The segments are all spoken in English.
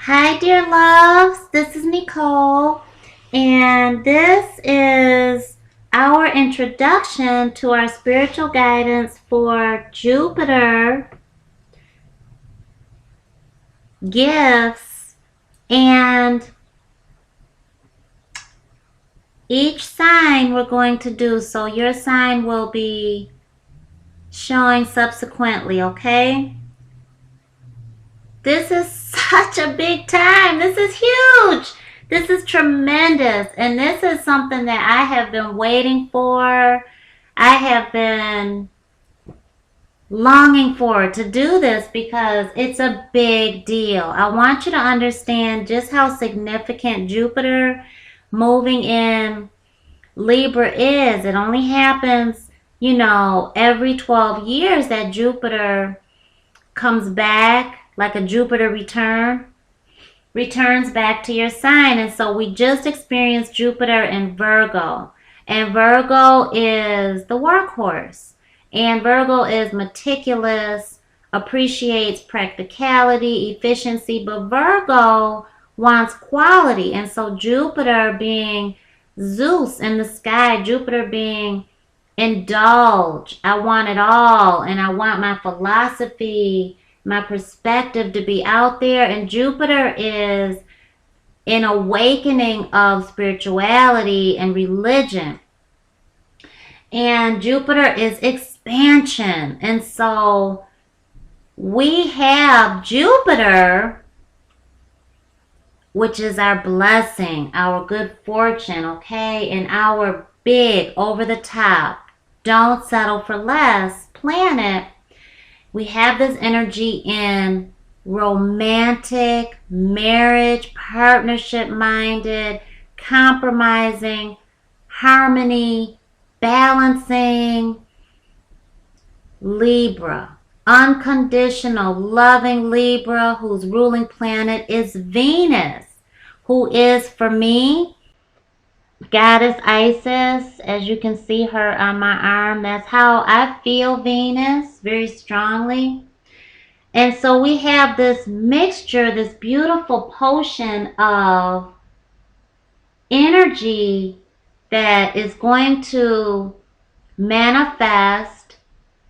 Hi, dear loves. This is Nicole, and this is our introduction to our spiritual guidance for Jupiter, gifts, and each sign we're going to do. So, your sign will be showing subsequently, okay? This is such a big time. This is huge. This is tremendous. And this is something that I have been waiting for. I have been longing for to do this because it's a big deal. I want you to understand just how significant Jupiter moving in Libra is. It only happens, every 12 years that Jupiter comes back, like a Jupiter returns back to your sign. And so we just experienced Jupiter in Virgo. And Virgo is the workhorse. And Virgo is meticulous, appreciates practicality, efficiency, but Virgo wants quality. And so Jupiter being Zeus in the sky, Jupiter being indulge. I want it all, and I want my philosophy, my perspective to be out there. And Jupiter is an awakening of spirituality and religion. And Jupiter is expansion. And so we have Jupiter, which is our blessing, our good fortune, okay? And our big, over the top, don't settle for less planet. We have this energy in romantic, marriage, partnership-minded, compromising, harmony, balancing, Libra. Unconditional, loving Libra, whose ruling planet is Venus, who is, for me, Goddess Isis. As you can see her on my arm, that's how I feel Venus, very strongly. And so we have this mixture, this beautiful potion of energy that is going to manifest.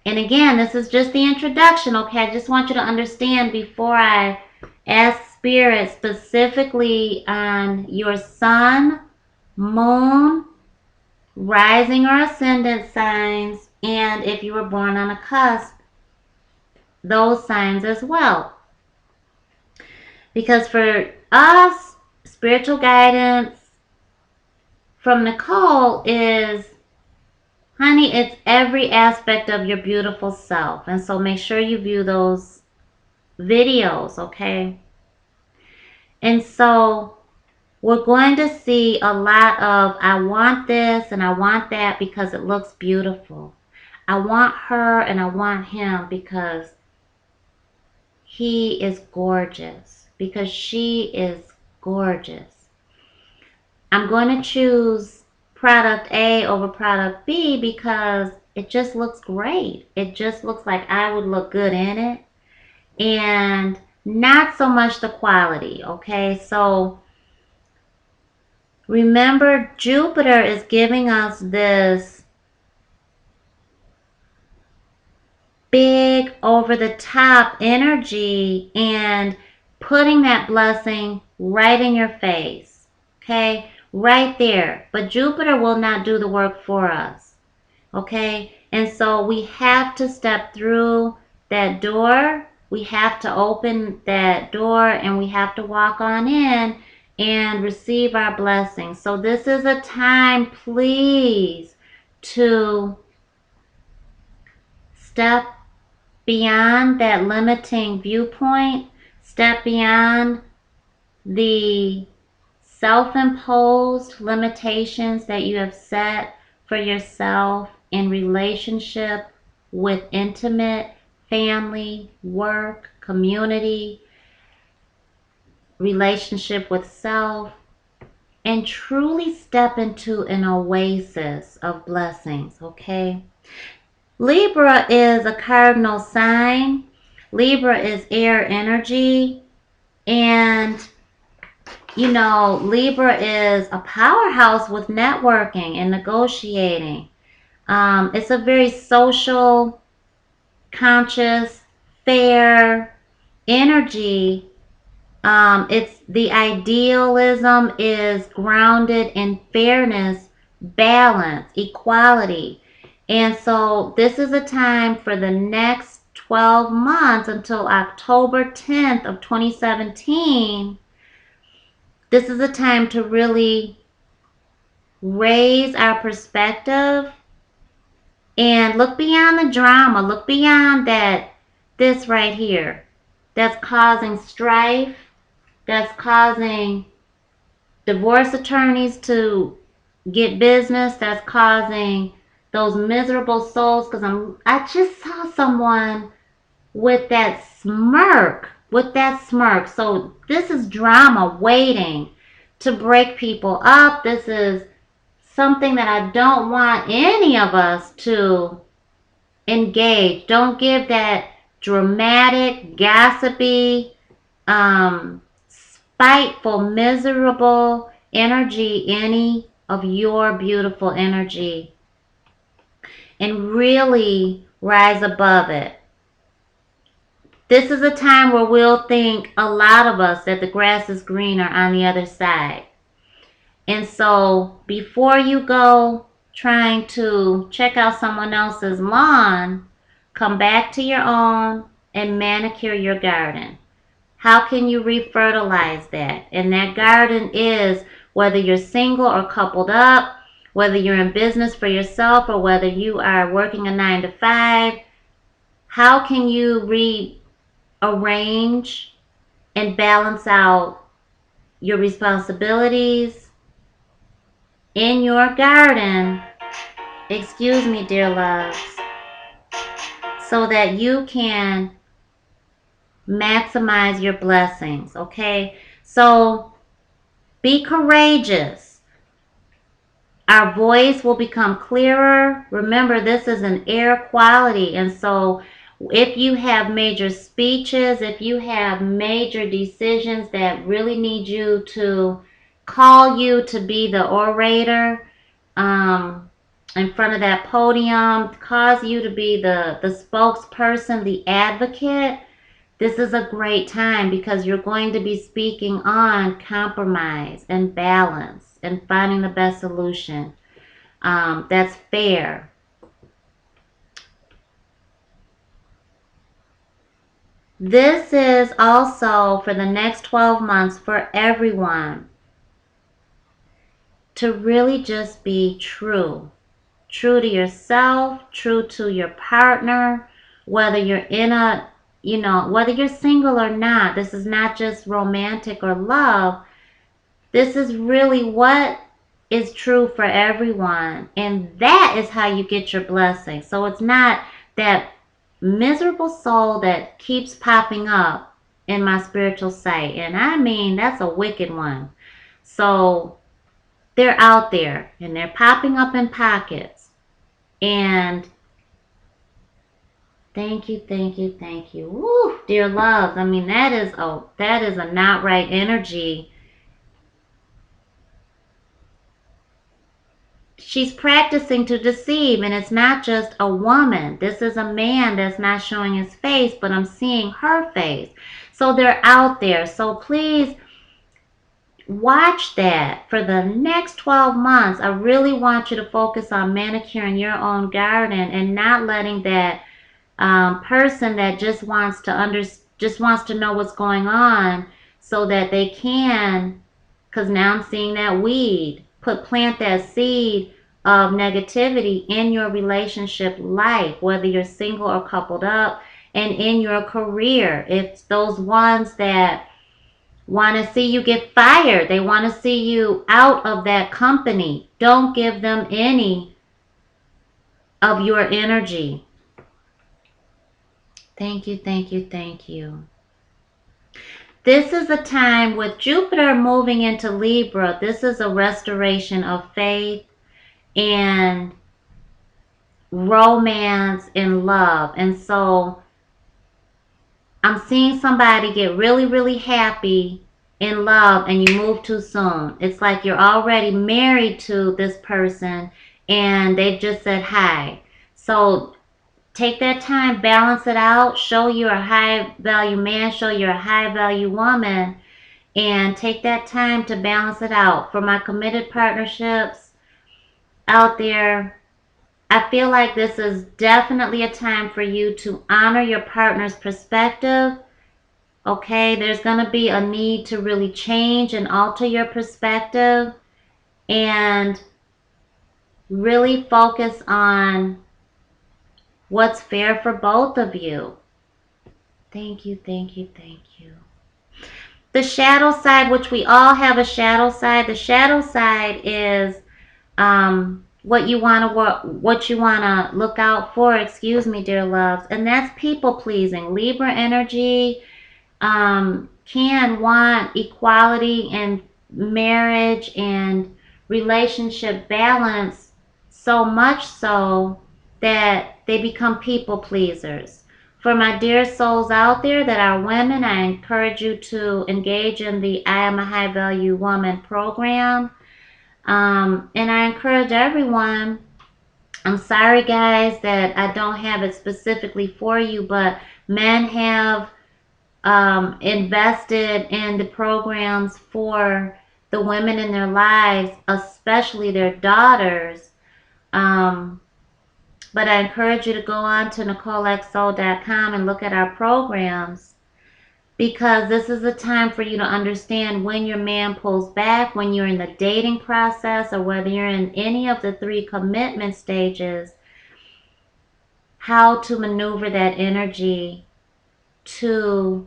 And again, this is just the introduction, okay? I just want you to understand before I ask Spirit specifically on your sun, moon, rising or ascendant signs, and if you were born on a cusp, those signs as well. Because for us, spiritual guidance from Necole is, honey, it's every aspect of your beautiful self. And so make sure you view those videos, okay? And so we're going to see a lot of, I want this and I want that because it looks beautiful. I want her and I want him because he is gorgeous, because she is gorgeous. I'm going to choose product A over product B because it just looks great. It just looks like I would look good in it. And not so much the quality, okay? So remember, Jupiter is giving us this big, over-the-top energy and putting that blessing right in your face, okay? Right there. But Jupiter will not do the work for us, okay? And so we have to step through that door. We have to open that door and we have to walk on in and receive our blessings. So this is a time, please, to step beyond that limiting viewpoint, step beyond the self-imposed limitations that you have set for yourself in relationship with intimate, family, work, community, relationship with self, and truly step into an oasis of blessings, okay? Libra is a cardinal sign. Libra is air energy. And, you know, Libra is a powerhouse with networking and negotiating. It's a very social, conscious, fair energy. It's the idealism is grounded in fairness, balance, equality. And so this is a time for the next 12 months until October 10th of 2017. This is a time to really raise our perspective and look beyond the drama. Look beyond this right here that's causing strife, that's causing divorce attorneys to get business, that's causing those miserable souls. Because I just saw someone with that smirk, So this is drama waiting to break people up. This is something that I don't want any of us to engage. Don't give that dramatic, gossipy, spiteful, miserable energy any of your beautiful energy, and really rise above it. This is a time where we'll think, a lot of us, that the grass is greener on the other side. And so before you go trying to check out someone else's lawn, come back to your own and manicure your garden. How can you refertilize that? And that garden is, whether you're single or coupled up, whether you're in business for yourself or whether you are working a 9-to-5, how can you rearrange and balance out your responsibilities in your garden, excuse me, dear loves, so that you can maximize your blessings, okay? So be courageous. Our voice will become clearer. Remember, this is an air quality, and so if you have major speeches, if you have major decisions that really need you to call you to be the orator in front of that podium, cause you to be the spokesperson, the advocate, this is a great time because you're going to be speaking on compromise and balance and finding the best solution that's fair. This is also for the next 12 months for everyone to really just be true. True to yourself, true to your partner, whether you're in a, whether you're single or not. This is not just romantic or love. This is really what is true for everyone. And that is how you get your blessing. So it's not that miserable soul that keeps popping up in my spiritual sight. And I mean, that's a wicked one. So they're out there and they're popping up in pockets. And thank you, thank you, thank you. Woo, dear loves. I mean, that is a not right energy. She's practicing to deceive, and it's not just a woman. This is a man that's not showing his face, but I'm seeing her face. So they're out there. So please watch that for the next 12 months. I really want you to focus on manicuring your own garden and not letting that person that just wants to know what's going on so that they can, because now I'm seeing that weed, plant that seed of negativity in your relationship life, whether you're single or coupled up, and in your career. It's those ones that want to see you get fired. They want to see you out of that company. Don't give them any of your energy. Thank you, thank you, thank you. This is a time with Jupiter moving into Libra. This is a restoration of faith and romance and love. And so I'm seeing somebody get really, really happy in love and you move too soon. It's like you're already married to this person and they've just said hi. So take that time, balance it out, show you're a high value man, show you're a high value woman, and take that time to balance it out. For my committed partnerships out there, I feel like this is definitely a time for you to honor your partner's perspective. Okay, there's going to be a need to really change and alter your perspective and really focus on what's fair for both of you. Thank you, thank you, thank you. The shadow side, which we all have a shadow side. The shadow side is what you wanna look out for. Excuse me, dear loves, and that's people pleasing. Libra energy can want equality in marriage and relationship balance, so much so that they become people pleasers. For my dear souls out there that are women, I encourage you to engage in the I Am a High Value Woman program. And I encourage everyone, I'm sorry guys that I don't have it specifically for you, but men have invested in the programs for the women in their lives, especially their daughters. But I encourage you to go on to NecoleXO.com and look at our programs, because this is a time for you to understand when your man pulls back, when you're in the dating process, or whether you're in any of the 3 commitment stages, how to maneuver that energy to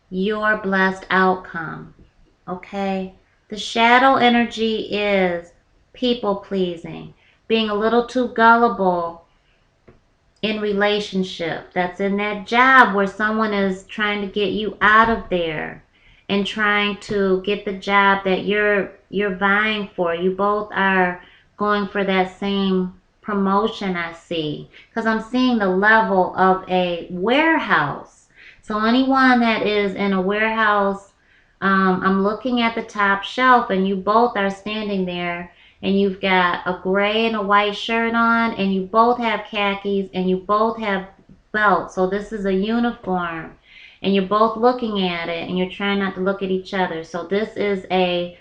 your blessed outcome. Okay? The shadow energy is people pleasing, being a little too gullible in relationship. That's in that job where someone is trying to get you out of there and trying to get the job that you're vying for. You both are going for that same promotion, I see, because I'm seeing the level of a warehouse. So anyone that is in a warehouse, I'm looking at the top shelf and you both are standing there and you've got a gray and a white shirt on and you both have khakis and you both have belts. So this is a uniform and you're both looking at it and you're trying not to look at each other. So this is a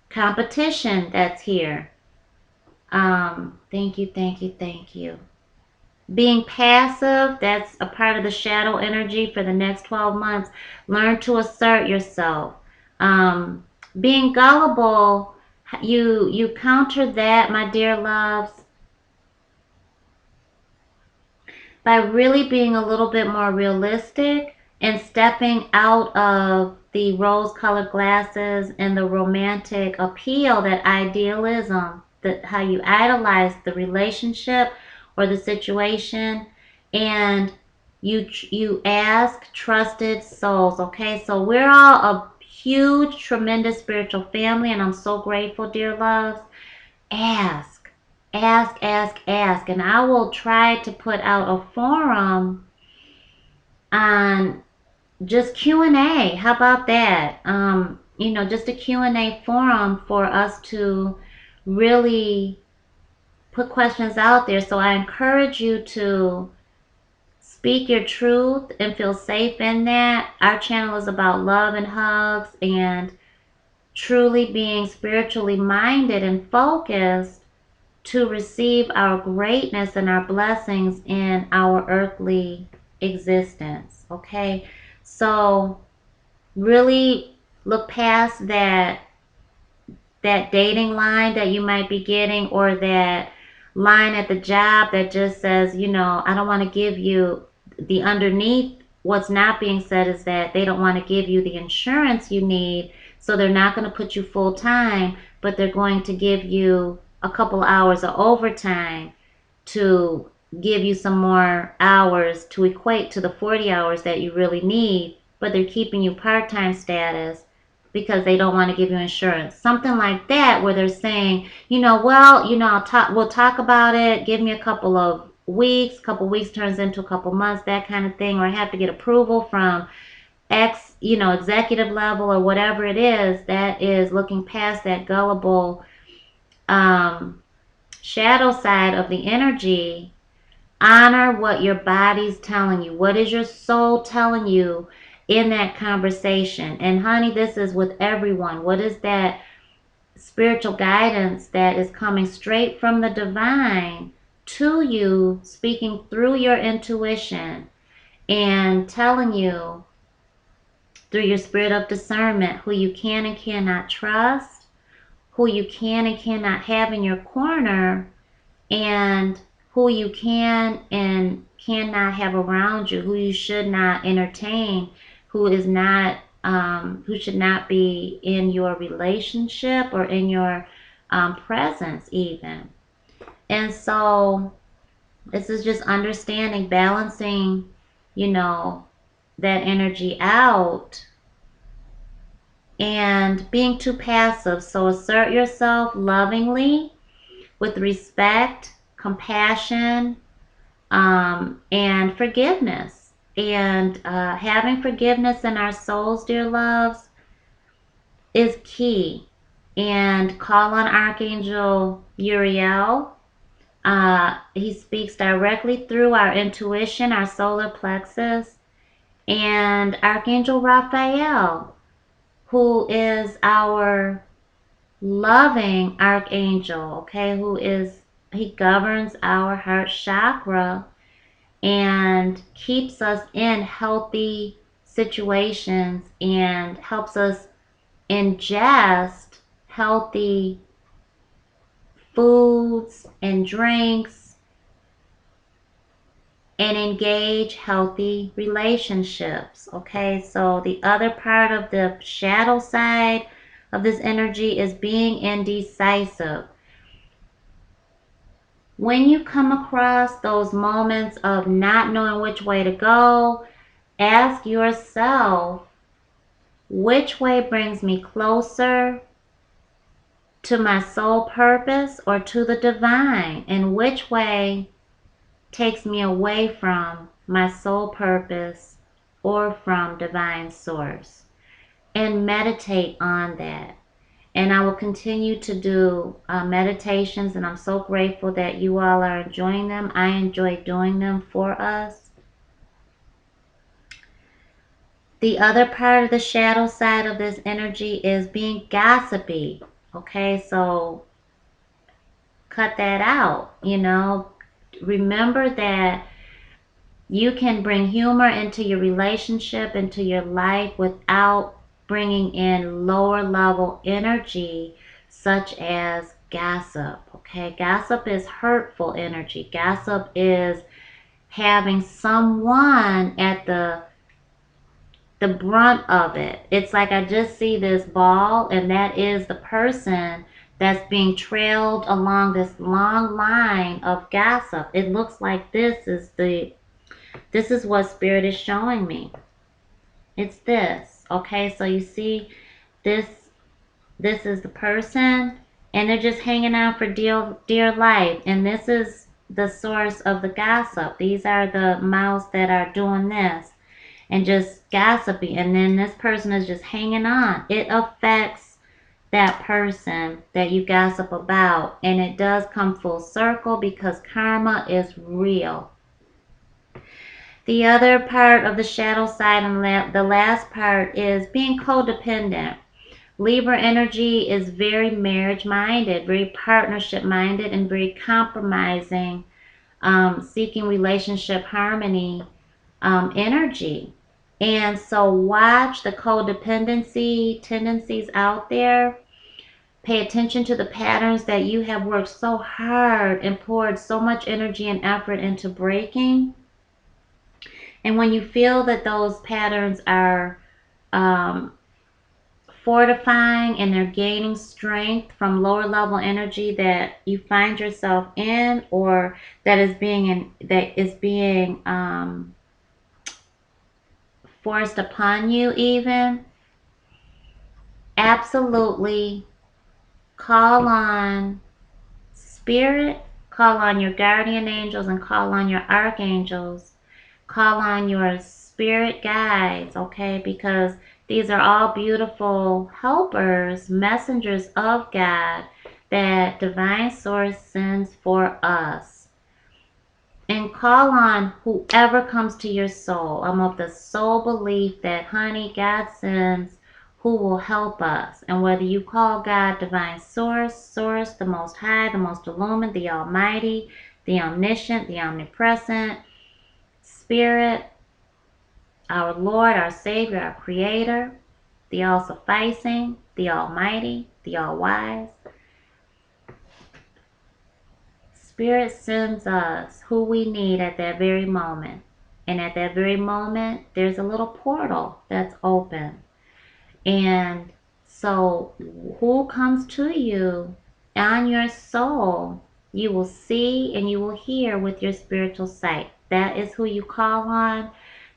competition that's here. Thank you, thank you, thank you. Being passive, that's a part of the shadow energy for the next 12 months. Learn to assert yourself. Being gullible, you counter that, my dear loves, by really being a little bit more realistic and stepping out of the rose-colored glasses and the romantic appeal, that idealism, that how you idolize the relationship or the situation, and you ask trusted souls. Okay, so we're all a huge, tremendous spiritual family, and I'm so grateful, dear loves. Ask, ask, and I will try to put out a forum on just Q&A. How about that? Just a Q&A forum for us to really put questions out there. So I encourage you to speak your truth and feel safe in that. Our channel is about love and hugs and truly being spiritually minded and focused to receive our greatness and our blessings in our earthly existence. Okay, so really look past that dating line that you might be getting, or that line at the job that just says, I don't want to give you the underneath. What's not being said is that they don't want to give you the insurance you need, so they're not going to put you full time, but they're going to give you a couple hours of overtime to give you some more hours to equate to the 40 hours that you really need, but they're keeping you part-time status because they don't want to give you insurance. Something like that, where they're saying, we'll talk about it. Give me a couple of weeks, couple weeks turns into a couple months, that kind of thing, or I have to get approval from X, executive level or whatever it is, that is looking past that gullible shadow side of the energy. Honor what your body's telling you. What is your soul telling you in that conversation? And honey, this is with everyone. What is that spiritual guidance that is coming straight from the divine to you, speaking through your intuition and telling you through your spirit of discernment who you can and cannot trust, who you can and cannot have in your corner, and who you can and cannot have around you, who you should not entertain, who should not be in your relationship or in your presence even. And so this is just understanding, balancing, that energy out and being too passive. So assert yourself lovingly with respect, compassion, and forgiveness. And having forgiveness in our souls, dear loves, is key. And call on Archangel Uriel. He speaks directly through our intuition, our solar plexus, and Archangel Raphael, who is our loving archangel, okay, he governs our heart chakra and keeps us in healthy situations and helps us ingest healthy foods and drinks and engage healthy relationships. Okay, so the other part of the shadow side of this energy is being indecisive. When you come across those moments of not knowing which way to go, ask yourself, which way brings me closer to my soul purpose or to the divine, and which way takes me away from my soul purpose or from divine source? And meditate on that. And I will continue to do meditations, and I'm so grateful that you all are enjoying them. I enjoy doing them for us. The other part of the shadow side of this energy is being gossipy. Okay, so cut that out. Remember that you can bring humor into your relationship, into your life, without bringing in lower level energy such as gossip. Okay, gossip is hurtful energy. Gossip is having someone at the brunt of it. It's like I just see this ball, and that is the person that's being trailed along this long line of gossip. It looks like this is what Spirit is showing me. It's this. Okay, so you see this is the person, and they're just hanging out for dear life, and this is the source of the gossip. These are the mouths that are doing this and just gossiping, and then this person is just hanging on. It affects that person that you gossip about, and it does come full circle because karma is real. The other part of the shadow side, and the last part, is being codependent. Libra energy is very marriage minded, very partnership minded, and very compromising, seeking relationship harmony energy. And so watch the codependency tendencies out there. Pay attention to the patterns that you have worked so hard and poured so much energy and effort into breaking. And when you feel that those patterns are fortifying and they're gaining strength from lower level energy that you find yourself in, or that is being forced upon you even, absolutely call on Spirit, Call on your guardian angels and call on your archangels. Call on your spirit guides, okay? Because these are all beautiful helpers, messengers of God that Divine Source sends for us. And call on whoever comes to your soul. I'm of the soul belief that, honey, God sends who will help us. And whether you call God Divine Source, the Most High, the Most Illumined, the Almighty, the Omniscient, the Omnipresent, Spirit, our Lord, our Savior, our Creator, the All-Sufficing, the Almighty, the All-Wise. Spirit sends us who we need at that very moment. And at that very moment, there's a little portal that's open. And so who comes to you on your soul, you will see and you will hear with your spiritual sight. That is who you call on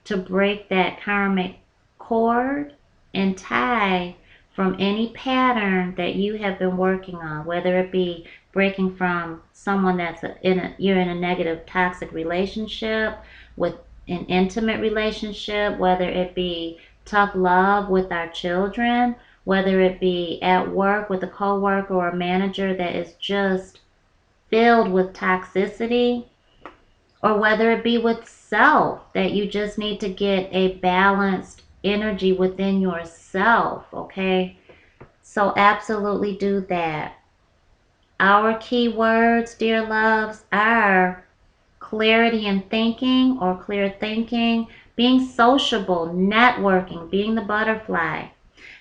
to break that karmic cord and tie from any pattern that you have been working on, whether it be breaking from someone that's you're in a negative toxic relationship, with an intimate relationship, whether it be tough love with our children, whether it be at work with a coworker or a manager that is just filled with toxicity, or whether it be with self, that you just need to get a balanced energy within yourself, okay? So absolutely do that. Our key words, dear loves, are clarity in thinking or clear thinking, being sociable, networking, being the butterfly,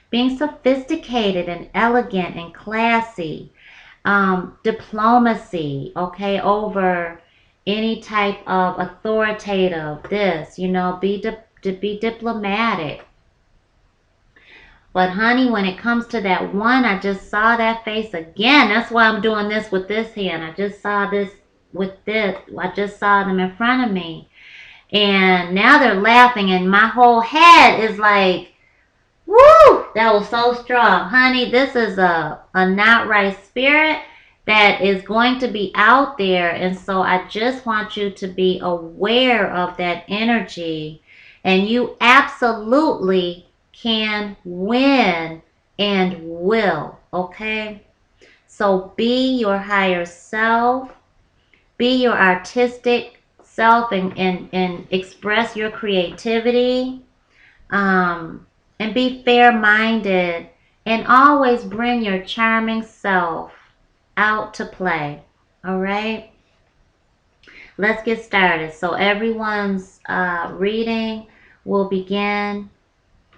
being sophisticated and elegant and classy, diplomacy, okay, over any type of authoritative, be diplomatic. But honey, when it comes to that one, I just saw that face again. That's why I'm doing this with this hand. I just saw this with this. I just saw them in front of me. And now they're laughing and my whole head is like, woo, that was so strong. Honey, this is a not right spirit that is going to be out there. And so I just want you to be aware of that energy. And you absolutely can win and will, okay? So be your higher self. Be your artistic self and express your creativity. And be fair-minded. And always bring your charming self out to play. All right? Let's get started. So everyone's reading will begin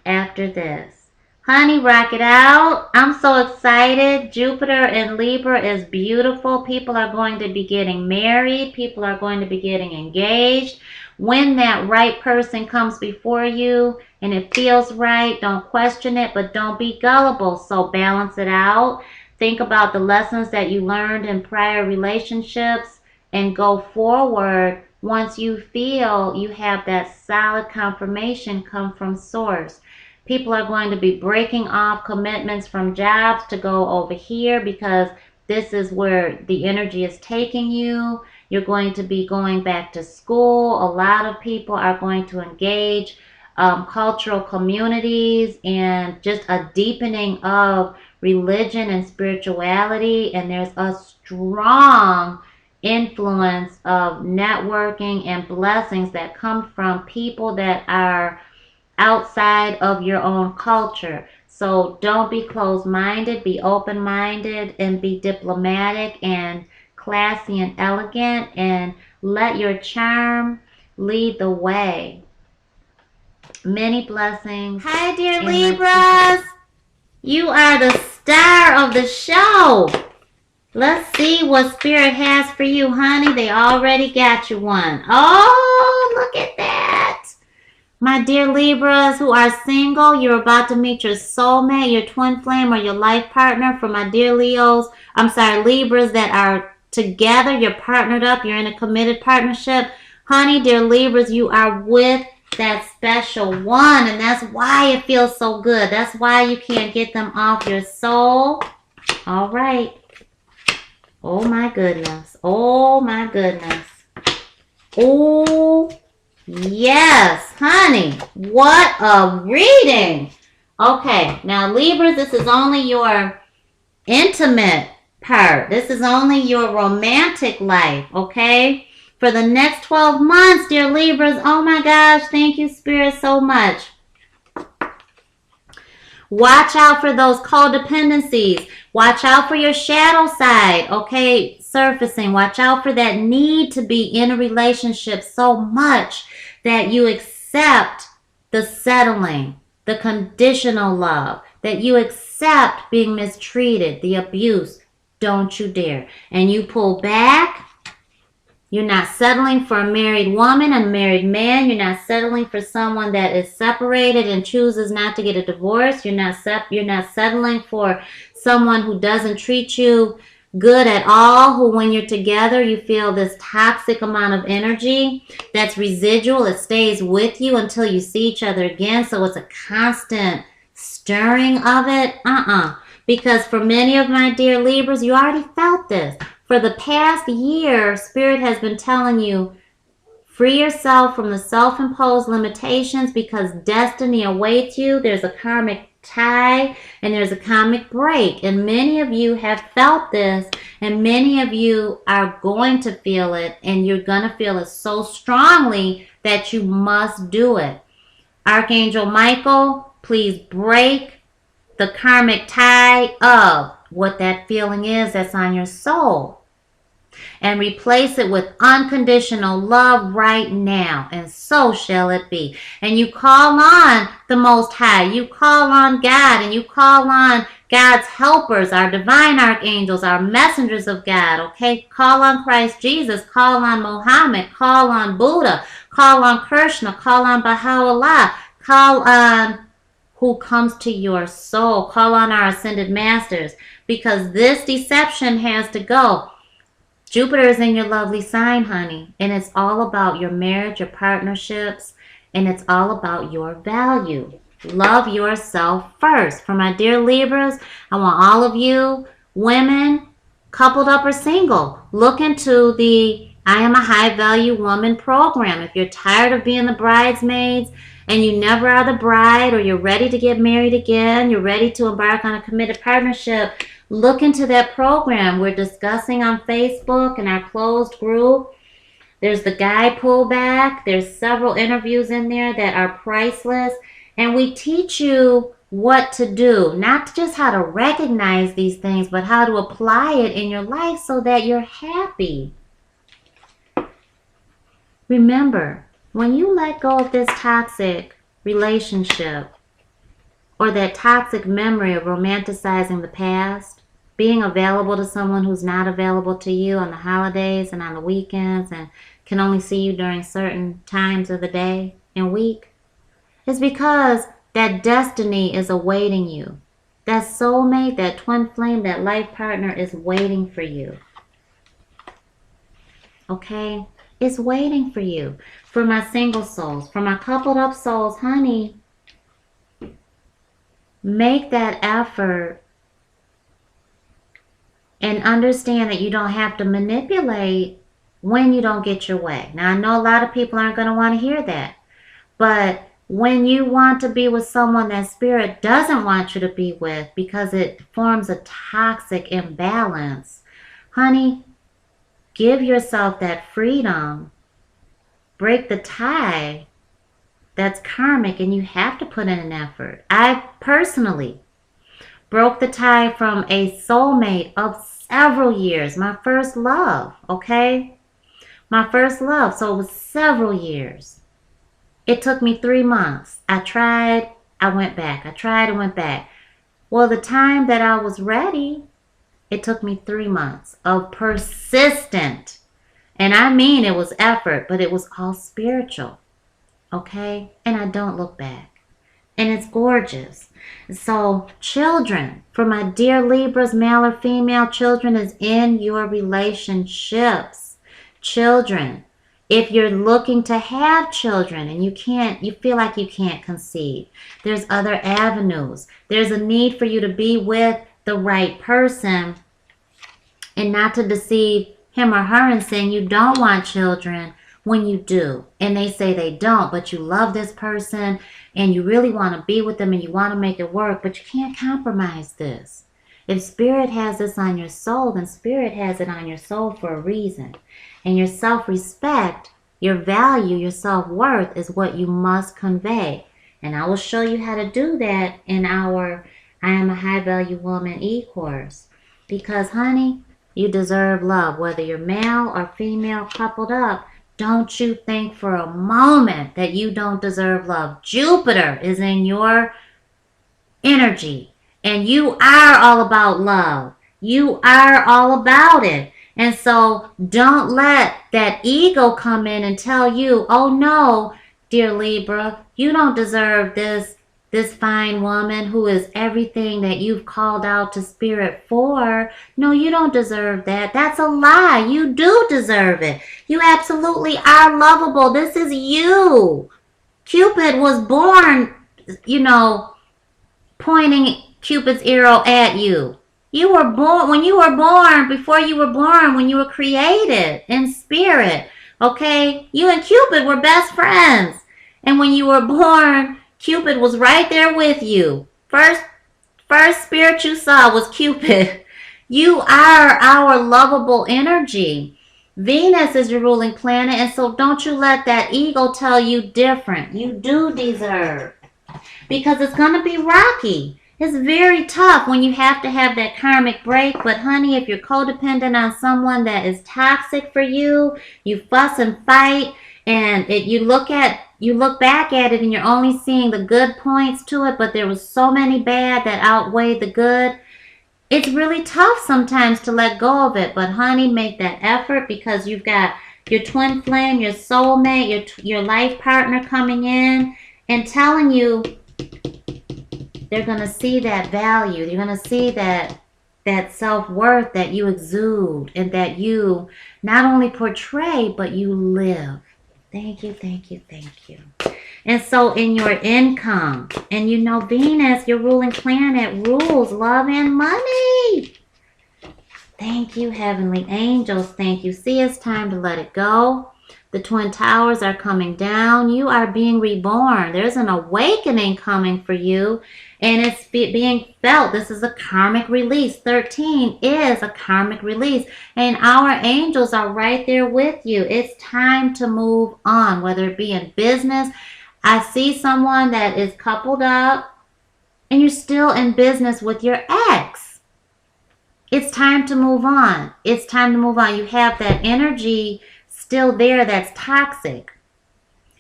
after this. Honey, rock it out. I'm so excited. Jupiter in Libra is beautiful. People are going to be getting married. People are going to be getting engaged. When that right person comes before you and it feels right, don't question it, but don't be gullible. So balance it out. Think about the lessons that you learned in prior relationships and go forward once you feel you have that solid confirmation come from source. People are going to be breaking off commitments from jobs to go over here because this is where the energy is taking you. You're going to be going back to school. A lot of people are going to engage cultural communities and just a deepening of religion and spirituality. And there's a strong influence of networking and blessings that come from people that are outside of your own culture. So don't be closed-minded, be open-minded, and be diplomatic and classy and elegant, and let your charm lead the way. Many blessings. Hi, dear Libras. You are the star of the show. Let's see what Spirit has for you, honey. They already got you one. Oh, look at that. My dear Libras who are single, you're about to meet your soulmate, your twin flame, or your life partner. For my dear Libras that are together, you're partnered up, you're in a committed partnership. Honey, dear Libras, you are with that special one, and that's why it feels so good. That's why you can't get them off your soul. All right. Oh my goodness. Oh my goodness. Oh, yes, honey. What a reading. Okay, now Libras, this is only your intimate part. This is only your romantic life, okay? For the next 12 months, dear Libras, oh my gosh, thank you, Spirit, so much. Watch out for those codependencies. Watch out for your shadow side, okay, surfacing. Watch out for that need to be in a relationship so much that you accept the settling, the conditional love, that you accept being mistreated, the abuse. Don't you dare. And you pull back. You're not settling for a married woman, a married man. You're not settling for someone that is separated and chooses not to get a divorce. You're not settling for someone who doesn't treat you good at all, who when you're together you feel this toxic amount of energy that's residual. It stays with you until you see each other again. So it's a constant stirring of it. Because for many of my dear Libras, you already felt this. For the past year, Spirit has been telling you, free yourself from the self-imposed limitations because destiny awaits you. There's a karmic tie and there's a karmic break. And many of you have felt this and many of you are going to feel it, and you're going to feel it so strongly that you must do it. Archangel Michael, please break the karmic tie of what that feeling is that's on your soul and replace it with unconditional love right now, and so shall it be. And you call on the Most High, you call on God, and you call on God's helpers, our divine archangels, our messengers of God, okay? Call on Christ Jesus, call on Muhammad, call on Buddha, call on Krishna, call on Baha'u'llah, call on who comes to your soul, call on our ascended masters, because this deception has to go. Jupiter is in your lovely sign, honey, and it's all about your marriage, your partnerships, and it's all about your value. Love yourself first. For my dear Libras, I want all of you women, coupled up or single, look into the I Am a High Value Woman program. If you're tired of being the bridesmaids and you never are the bride, or you're ready to get married again, you're ready to embark on a committed partnership, look into that program. We're discussing on Facebook in our closed group. There's the guide pullback. There's several interviews in there that are priceless. And we teach you what to do, not just how to recognize these things, but how to apply it in your life so that you're happy. Remember, when you let go of this toxic relationship or that toxic memory of romanticizing the past, being available to someone who's not available to you on the holidays and on the weekends and can only see you during certain times of the day and week, is because that destiny is awaiting you. That soulmate, that twin flame, that life partner is waiting for you. Okay? It's waiting for you. For my single souls, for my coupled up souls, honey, make that effort and understand that you don't have to manipulate when you don't get your way. Now, I know a lot of people aren't going to want to hear that. But when you want to be with someone that Spirit doesn't want you to be with because it forms a toxic imbalance, honey, give yourself that freedom. Break the tie that's karmic, and you have to put in an effort. I personally broke the tie from a soulmate of several years. My first love, okay? My first love. So it was several years. It took me 3 months. I tried, I went back. I tried and went back. Well, the time that I was ready, it took me 3 months of persistent. And I mean, it was effort, but it was all spiritual. Okay? And I don't look back. And it's gorgeous. So, children, for my dear Libras, male or female, children is in your relationships. Children, if you're looking to have children and you feel like you can't conceive, there's other avenues. There's a need for you to be with the right person. and not to deceive him or her in saying you don't want children when you do. And they say they don't, but you love this person and you really want to be with them and you want to make it work, but you can't compromise this. If Spirit has this on your soul, then Spirit has it on your soul for a reason. And your self-respect, your value, your self-worth is what you must convey. And I will show you how to do that in our I Am a High Value Woman e-course. Because, honey, you deserve love. Whether you're male or female, coupled up, don't you think for a moment that you don't deserve love. Jupiter is in your energy. And you are all about love. You are all about it. And so don't let that ego come in and tell you, oh no, dear Libra, you don't deserve this fine woman who is everything that you've called out to Spirit for. No, you don't deserve that. That's a lie. You do deserve it. You absolutely are lovable. This is you. Cupid was born, pointing Cupid's arrow at you. You were born, when you were born, before you were born, when you were created in spirit, okay? You and Cupid were best friends. And when you were born, Cupid was right there with you. First spirit you saw was Cupid. You are our lovable energy. Venus is your ruling planet, and so don't you let that ego tell you different. You do deserve. Because it's going to be rocky. It's very tough when you have to have that karmic break. But honey, if you're codependent on someone that is toxic for you, you fuss and fight, and you look back at it and you're only seeing the good points to it, but there was so many bad that outweighed the good. It's really tough sometimes to let go of it. But honey, make that effort, because you've got your twin flame, your soulmate, your life partner coming in and telling you they're going to see that value. You're going to see that self-worth that you exude and that you not only portray, but you live. Thank you, thank you, thank you. And so in your income, and Venus, your ruling planet, rules love and money. Thank you, heavenly angels. Thank you. See, it's time to let it go. The Twin Towers are coming down. You are being reborn. There's an awakening coming for you, and it's being felt. This is a karmic release. 13 is a karmic release, and our angels are right there with you. It's time to move on, whether it be in business. I see someone that is coupled up, and you're still in business with your ex. It's time to move on. It's time to move on. You have that energy still there that's toxic,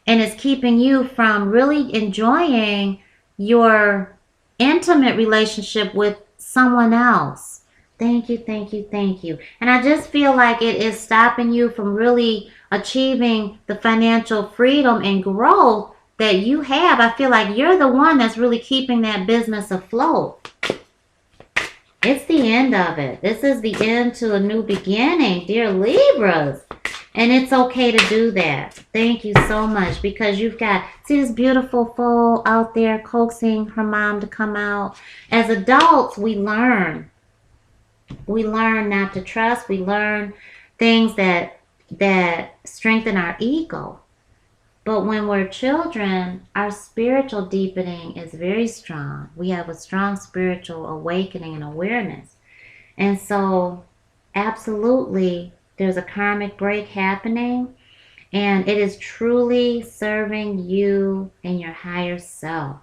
and it's keeping you from really enjoying your intimate relationship with someone else. Thank you, thank you, thank you. And I just feel like it is stopping you from really achieving the financial freedom and growth that you have. I feel like you're the one that's really keeping that business afloat. It's the end of it. This is the end to a new beginning, dear Libras. And it's okay to do that. Thank you so much, because you've got, see this beautiful foal out there coaxing her mom to come out. As adults, we learn. We learn not to trust. We learn things that strengthen our ego. But when we're children, our spiritual deepening is very strong. We have a strong spiritual awakening and awareness. And so, absolutely, there's a karmic break happening, and it is truly serving you and your higher self.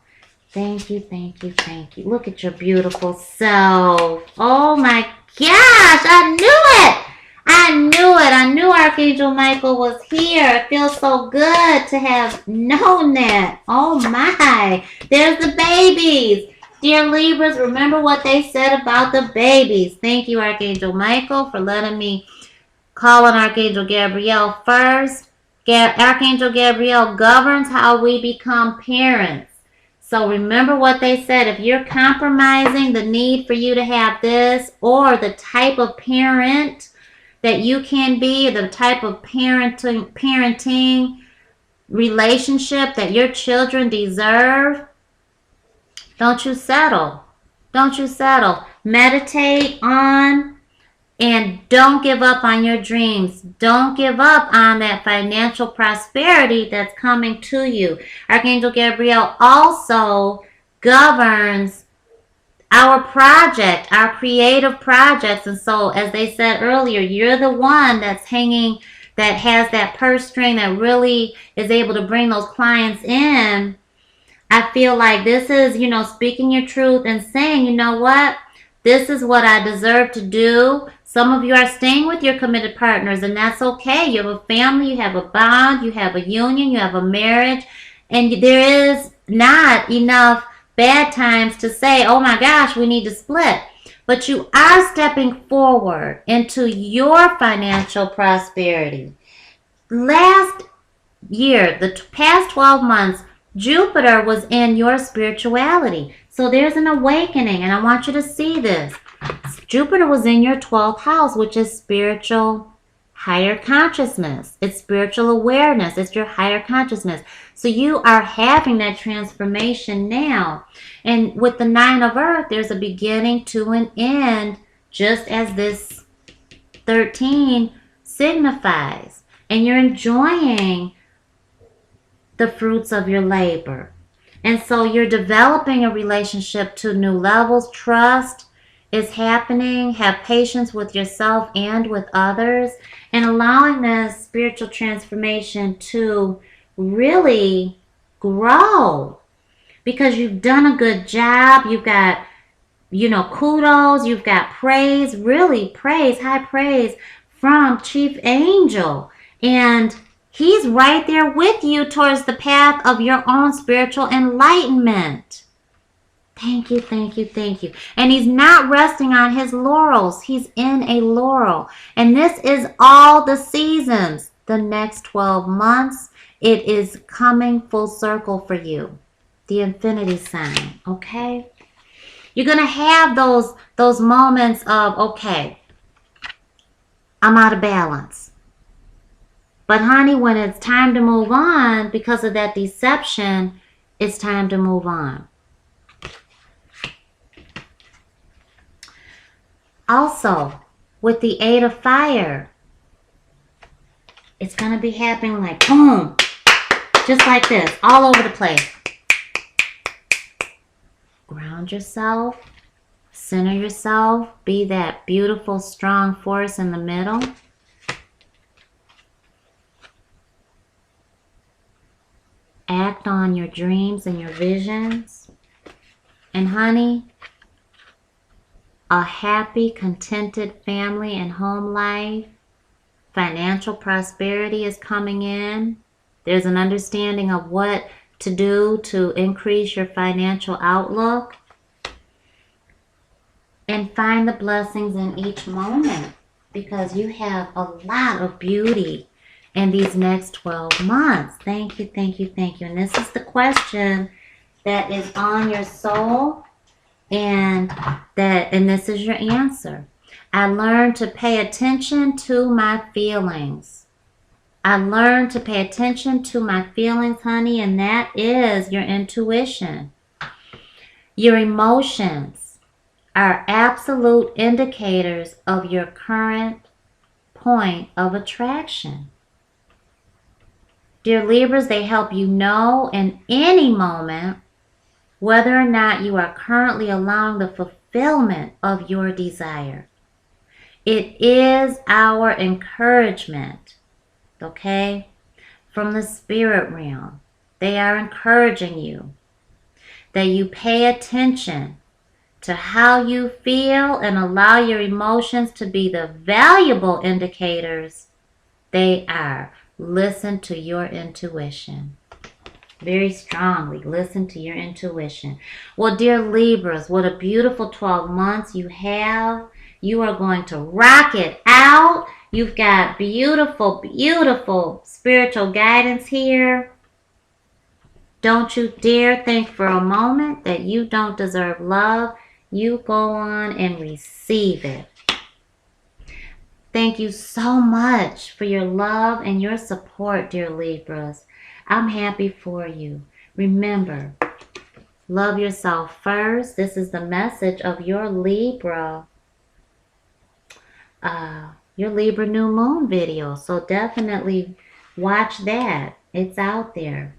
Thank you, thank you, thank you. Look at your beautiful self. Oh my gosh, I knew it. I knew it. I knew Archangel Michael was here. It feels so good to have known that. Oh my. There's the babies. Dear Libras, remember what they said about the babies. Thank you, Archangel Michael, for letting me call on Archangel Gabriel first. Archangel Gabriel governs how we become parents. So remember what they said. If you're compromising the need for you to have this, or the type of parent that you can be, the type of parenting relationship that your children deserve, don't you settle. Don't you settle. Meditate on And don't give up on your dreams. Don't give up on that financial prosperity that's coming to you. Archangel Gabriel also governs our project, our creative projects. And so, as they said earlier, you're the one that's hanging, that has that purse string that really is able to bring those clients in. I feel like this is, speaking your truth and saying, you know what? This is what I deserve to do. Some of you are staying with your committed partners, and that's okay. You have a family, you have a bond, you have a union, you have a marriage, and there is not enough bad times to say, oh my gosh, we need to split. But you are stepping forward into your financial prosperity. Last year, the past 12 months, Jupiter was in your spirituality. So there's an awakening, and I want you to see this. Jupiter was in your 12th house, which is spiritual higher consciousness. It's spiritual awareness. It's your higher consciousness. So you are having that transformation now. And with the 9 of Earth, there's a beginning to an end, just as this 13 signifies. And you're enjoying the fruits of your labor. And so you're developing a relationship to new levels. Trust is happening. Have patience with yourself and with others, and allowing this spiritual transformation to really grow, because you've done a good job. You've got, kudos. You've got praise, really praise, high praise from Chief Angel. And he's right there with you towards the path of your own spiritual enlightenment. Thank you, thank you, thank you. And he's not resting on his laurels. He's in a laurel. And this is all the seasons. The next 12 months, it is coming full circle for you. The infinity sign, okay? You're going to have those moments of, okay, I'm out of balance. But honey, when it's time to move on, because of that deception, it's time to move on. Also, with the 8 of Fire, it's going to be happening like boom, just like this, all over the place. Ground yourself, center yourself, be that beautiful, strong force in the middle. Act on your dreams and your visions. And honey, a happy, contented family and home life, financial prosperity is coming in. There's an understanding of what to do to increase your financial outlook. And find the blessings in each moment, because you have a lot of beauty in these next 12 months. Thank you, thank you, thank you. And this is the question that is on your soul, and this is your answer. I learned to pay attention to my feelings. I learned to pay attention to my feelings, honey, and that is your intuition. Your emotions are absolute indicators of your current point of attraction. Dear Libras, they help you know in any moment whether or not you are currently allowing the fulfillment of your desire. It is our encouragement, okay, from the spirit realm. They are encouraging you that you pay attention to how you feel and allow your emotions to be the valuable indicators they are. Listen to your intuition. Very strongly, listen to your intuition. Well, dear Libras, what a beautiful 12 months you have. You are going to rock it out. You've got beautiful, beautiful spiritual guidance here. Don't you dare think for a moment that you don't deserve love. You go on and receive it. Thank you so much for your love and your support, dear Libras. I'm happy for you. Remember, love yourself first. This is the message of your Libra your Libra new moon video. So definitely watch that. It's out there.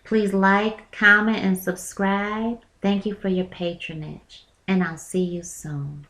Please like, comment, and subscribe. Thank you for your patronage, and I'll see you soon.